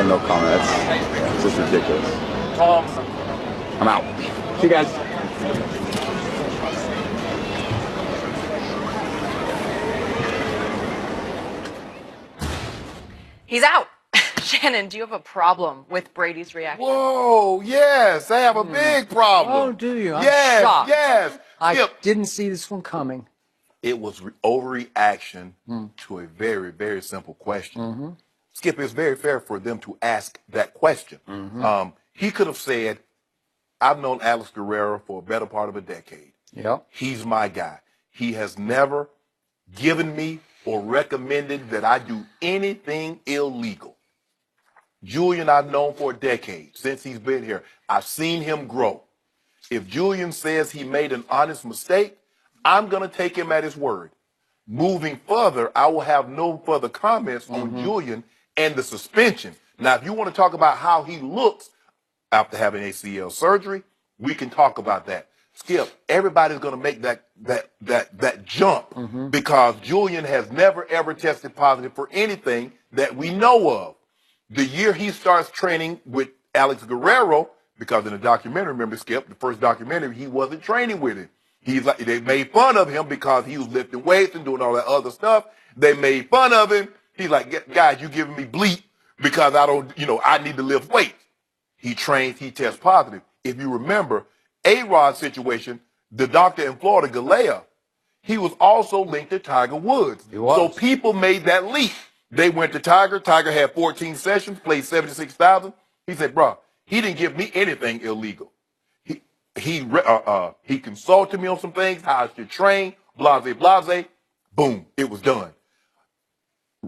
no comment. It's just ridiculous. Tom. I'm out. See you guys. He's out. Shannon, do you have a problem with Brady's reaction? Whoa, yes, I have a big problem. Oh, do you? I'm yes, shocked. yes. I didn't see this one coming. It was overreaction to a very, very simple question. Skip, it's very fair for them to ask that question. He could have said, I've known Alex Guerrero for a better part of a decade. Yep. He's my guy. He has never given me or recommended that I do anything illegal. Julian, I've known for a decade since he's been here. I've seen him grow. If Julian says he made an honest mistake, I'm going to take him at his word. Moving further, I will have no further comments on Julian and the suspension. Now, if you want to talk about how he looks after having ACL surgery, we can talk about that. Skip, everybody's going to make that jump because Julian has never, ever tested positive for anything that we know of. The year he starts training with Alex Guerrero, because in the documentary, remember, Skip, the first documentary, he wasn't training with him. He's like, they made fun of him because he was lifting weights and doing all that other stuff. They made fun of him. He's like, guys, you giving me bleep because I don't, I need to lift weights. He trains, he tests positive. If you remember, A-Rod's situation, the doctor in Florida, Galea, he was also linked to Tiger Woods. So people made that leap. They went to Tiger. Tiger had 14 sessions, played 76,000. He said, bro, he didn't give me anything illegal. He consulted me on some things, how I should train, blase. Boom, it was done.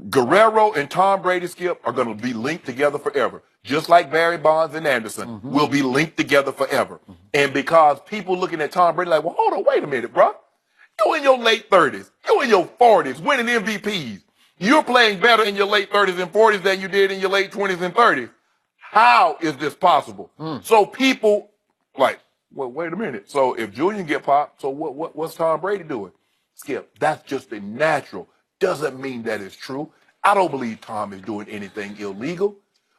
Guerrero and Tom Brady, Skip, are going to be linked together forever. Just like Barry Bonds and Anderson will be linked together forever. And because people looking at Tom Brady like, well, hold on, wait a minute, bro. You're in your late 30s. You're in your 40s, winning MVPs. You're playing better in your late 30s and 40s than you did in your late 20s and 30s. How is this possible? So people like, well, wait a minute. So if Julian get popped, so what's Tom Brady doing? Skip, that's just a natural. Doesn't mean that it's true. I don't believe Tom is doing anything illegal.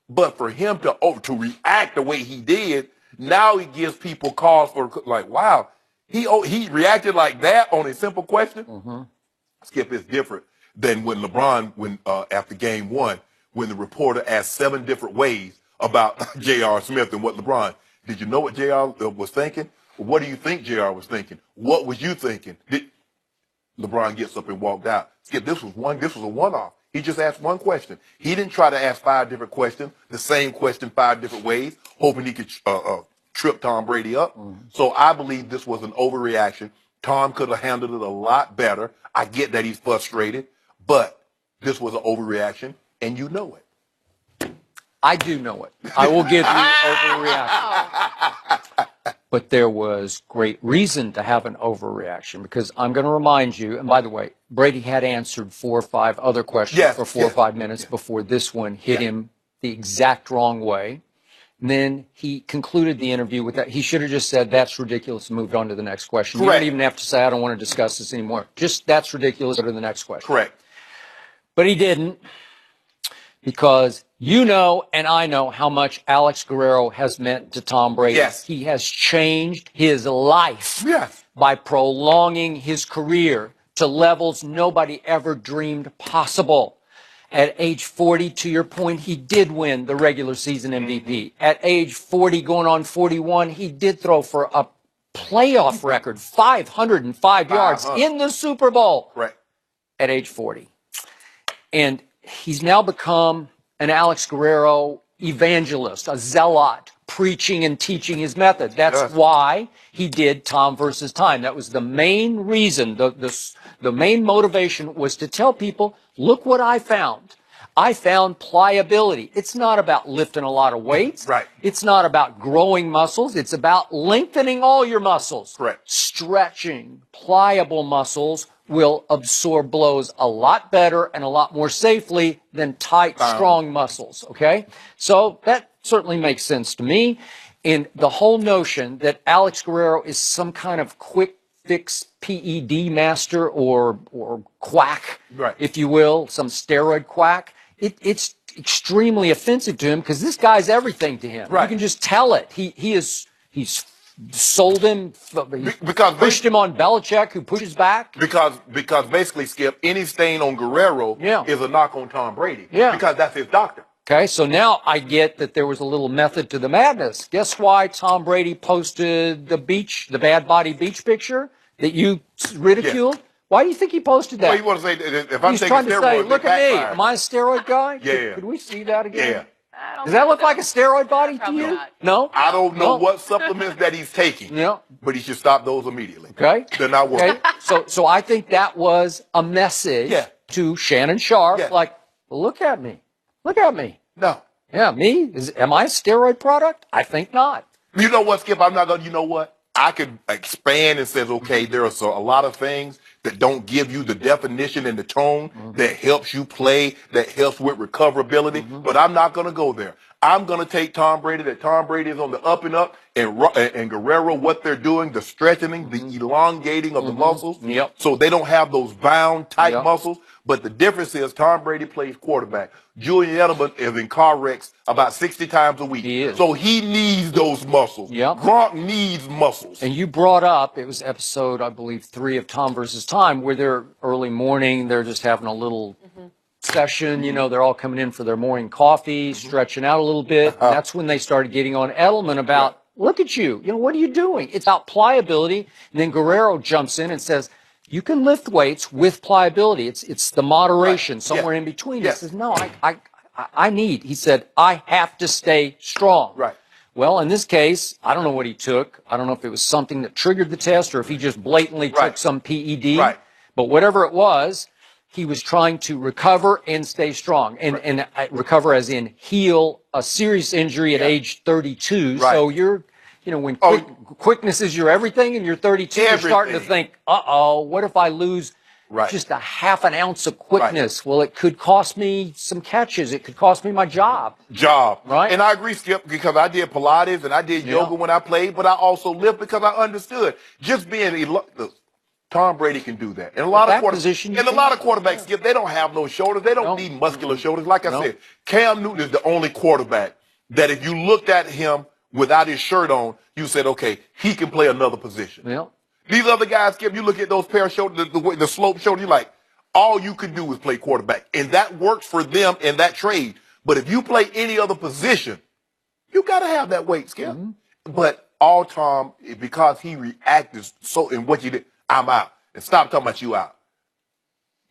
But for him to react the way he did, now he gives people cause for, like, wow, he reacted like that on a simple question. Skip, is different than when LeBron, after game one, when the reporter asked 7 different ways about J.R. Smith and what LeBron, did you know what J.R. was thinking? What do you think J.R. was thinking? What was you thinking? LeBron gets up and walked out. Skip, this was a one-off. He just asked one question. He didn't try to ask 5 different questions, the same question 5 different ways, hoping he could trip Tom Brady up. So I believe this was an overreaction. Tom could have handled it a lot better. I get that he's frustrated, but this was an overreaction, and you know it. I do know it. I will give you overreaction. But there was great reason to have an overreaction because I'm going to remind you, and by the way, Brady had answered 4 or 5 other questions for 4 or 5 minutes before this one hit him the exact wrong way. And then he concluded the interview with that. He should have just said, that's ridiculous, and moved on to the next question. Correct. You don't even have to say, I don't want to discuss this anymore. Just, that's ridiculous, go to the next question. Correct. But he didn't, because you know and I know how much Alex Guerrero has meant to Tom Brady. Yes. He has changed his life by prolonging his career to levels nobody ever dreamed possible. At age 40, to your point, he did win the regular season MVP. At age 40, going on 41, he did throw for a playoff record, 505 yards in the Super Bowl at age 40. And he's now become an Alex Guerrero evangelist, a zealot, preaching and teaching his method. That's why he did Tom versus Time. That was the main reason, the main motivation was to tell people, look what I found. I found pliability. It's not about lifting a lot of weights. It's not about growing muscles. It's about lengthening all your muscles. Stretching, pliable muscles will absorb blows a lot better and a lot more safely than tight, strong muscles, okay? So that certainly makes sense to me. And the whole notion that Alex Guerrero is some kind of quick fix PED master or quack, if you will, some steroid quack, it's extremely offensive to him because this guy's everything to him. Right. You can just tell it. He's sold him, because pushed him on Belichick, who pushes back. Because basically, Skip, any stain on Guerrero is a knock on Tom Brady. Yeah. Because that's his doctor. Okay, so now I get that there was a little method to the madness. Guess why Tom Brady posted the Bad Body Beach picture that you ridiculed? Yeah. Why do you think he posted that? Well, you want to say, if I'm He's taking trying to say, steroids, look at me, am I a steroid guy? Yeah. Could we see that again? Yeah. Does that look like a steroid body to you? Not. No? I don't know what supplements that he's taking. Yeah. But he should stop those immediately. Okay. They're not working. Okay. So I think that was a message to Shannon Sharpe, like, look at me. Look at me. No. Yeah, me? Am I a steroid product? I think not. You know what, Skip? I'm not going to, you know what? I could expand and says, okay, there are a lot of things that don't give you the definition and the tone that helps you play, that helps with recoverability, but I'm not going to go there. I'm going to take Tom Brady, that Tom Brady is on the up and up, and Guerrero, what they're doing, the strengthening, the elongating of the muscles, so they don't have those bound, tight muscles. But the difference is Tom Brady plays quarterback. Julian Edelman is in car wrecks about 60 times a week. He is. So he needs those muscles. Gronk needs muscles. And you brought up, it was episode, I believe, 3 of Tom versus Time, where they're early morning, they're just having a little session, you know, they're all coming in for their morning coffee, stretching out a little bit. And that's when they started getting on Edelman about, look at you, what are you doing? It's about pliability. And then Guerrero jumps in and says, you can lift weights with pliability. It's the moderation, somewhere in between. He says, no, he said, I have to stay strong. Right. Well, in this case, I don't know what he took. I don't know if it was something that triggered the test or if he just blatantly took some PED. Right. But whatever it was, he was trying to recover and stay strong. And recover as in heal a serious injury at age 32. Right. So you're, when quickness is your everything and you're 32, you're starting to think, what if I lose just a half an ounce of quickness? Well, it could cost me some catches. It could cost me my job. Right. And I agree, Skip, because I did Pilates and I did yoga when I played, but I also lived because I understood just being Tom Brady can do that. And a lot of quarterbacks, Skip, they don't have no shoulders. They don't need muscular shoulders. Like I said, Cam Newton is the only quarterback that if you looked at him without his shirt on, you said, okay, he can play another position. Yeah. These other guys, Skip, you look at those pair of shoulders, the slope shoulder, you're like, all you can do is play quarterback. And that works for them in that trade. But if you play any other position, you got to have that weight, Skip. But all Tom, because he reacted so in what you did, I'm out. And stop talking about you out.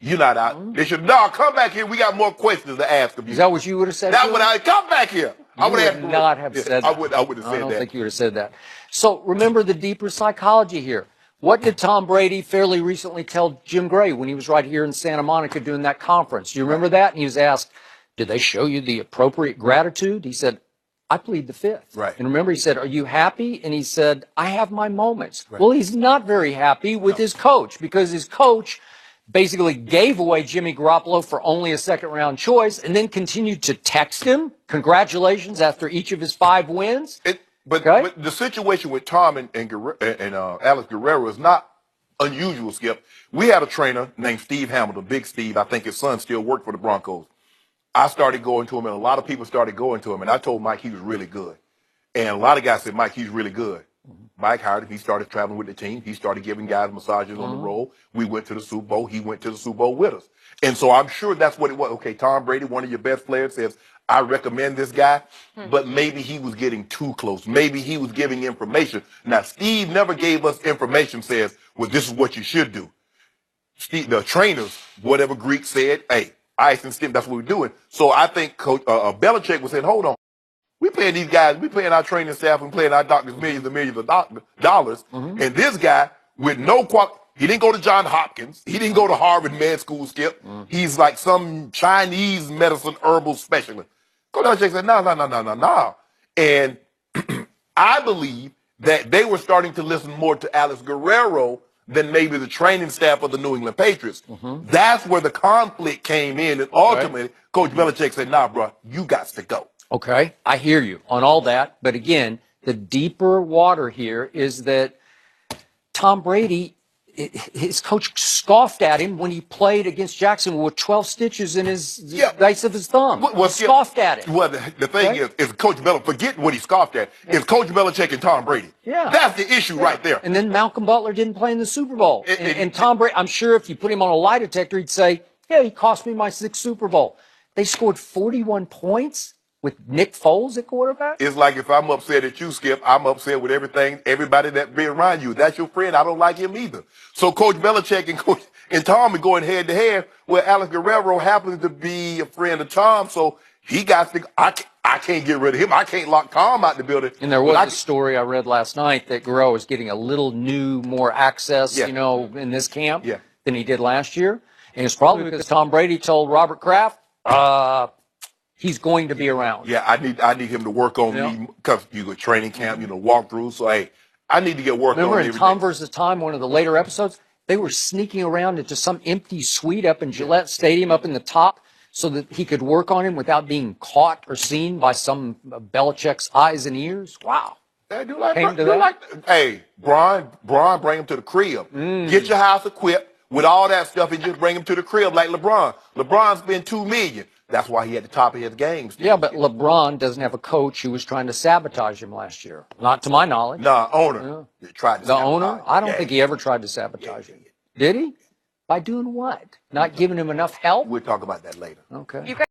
You're not out. They should, come back here. We got more questions to ask of you. Is that what you would have said? That would I come back here. I would not have said that. I would have said that. I don't think you would have said that. So remember the deeper psychology here. What did Tom Brady fairly recently tell Jim Gray when he was right here in Santa Monica doing that conference? Do you remember that? And he was asked, did they show you the appropriate gratitude? He said, I plead the fifth. Right. And remember, he said, are you happy? And he said, I have my moments. Right. Well, he's not very happy with his coach because his coach basically gave away Jimmy Garoppolo for only a second-round choice and then continued to text him congratulations after each of his 5 wins. But the situation with Tom and Alex Guerrero is not unusual, Skip. We had a trainer named Steve Hamilton, Big Steve. I think his son still worked for the Broncos. I started going to him, and a lot of people started going to him, and I told Mike he was really good. And a lot of guys said, Mike, he's really good. Mike hired him. He started traveling with the team. He started giving guys massages on the road. We went to the Super Bowl. He went to the Super Bowl with us. And so I'm sure that's what it was. Okay, Tom Brady, one of your best players, says, I recommend this guy, but maybe he was getting too close. Maybe he was giving information. Now, Steve never gave us information, says, well, this is what you should do. Steve, the trainers, whatever Greek said, hey, ice and stim, that's what we're doing. So I think Coach Belichick was saying, hold on. We paying these guys, we paying our training staff and paying our doctors millions and millions of dollars. And this guy with no he didn't go to Johns Hopkins. He didn't go to Harvard Med School, Skip. He's like some Chinese medicine herbal specialist. Coach Belichick said, no. And I believe that they were starting to listen more to Alex Guerrero than maybe the training staff of the New England Patriots. That's where the conflict came in. And ultimately, Coach Belichick said, nah, bro, you got to go. Okay, I hear you on all that. But again, the deeper water here is that Tom Brady, his coach scoffed at him when he played against Jacksonville with 12 stitches in his base of his thumb. He scoffed at it. Well, the thing is Coach Belichick, forget what he scoffed at, is Coach Belichick and Tom Brady. Yeah. That's the issue right there. And then Malcolm Butler didn't play in the Super Bowl. And Tom Brady, I'm sure if you put him on a lie detector, he'd say, yeah, he cost me my 6th Super Bowl. They scored 41 points with Nick Foles at quarterback? It's like if I'm upset at you, Skip, I'm upset with everybody that be around you. That's your friend. I don't like him either. So Coach Belichick and Tom are going head to head, where Alex Guerrero happens to be a friend of Tom. So he got to think, I can't get rid of him. I can't lock Tom out the building. And there was a story I read last night that Guerrero is getting a little more access, in this camp than he did last year. And it's probably because Tom Brady told Robert Kraft, he's going to be around. Yeah, I need him to work on me because you go training camp, walkthrough. So hey, I need to get work on. Remember in Tom versus Time, one of the later episodes, they were sneaking around into some empty suite up in Gillette Stadium, up in the top, so that he could work on him without being caught or seen by some Belichick's eyes and ears. Wow. Hey, Brian, bring him to the crib. Get your house equipped with all that stuff and just bring him to the crib like LeBron. LeBron spent $2 million. That's why he had the top of his games. Yeah, but LeBron doesn't have a coach who was trying to sabotage him last year. Not to my knowledge. No, owner. Yeah. Tried to the owner? I don't think he ever tried to sabotage him. Did he? By doing what? Not giving him enough help? We'll talk about that later. Okay.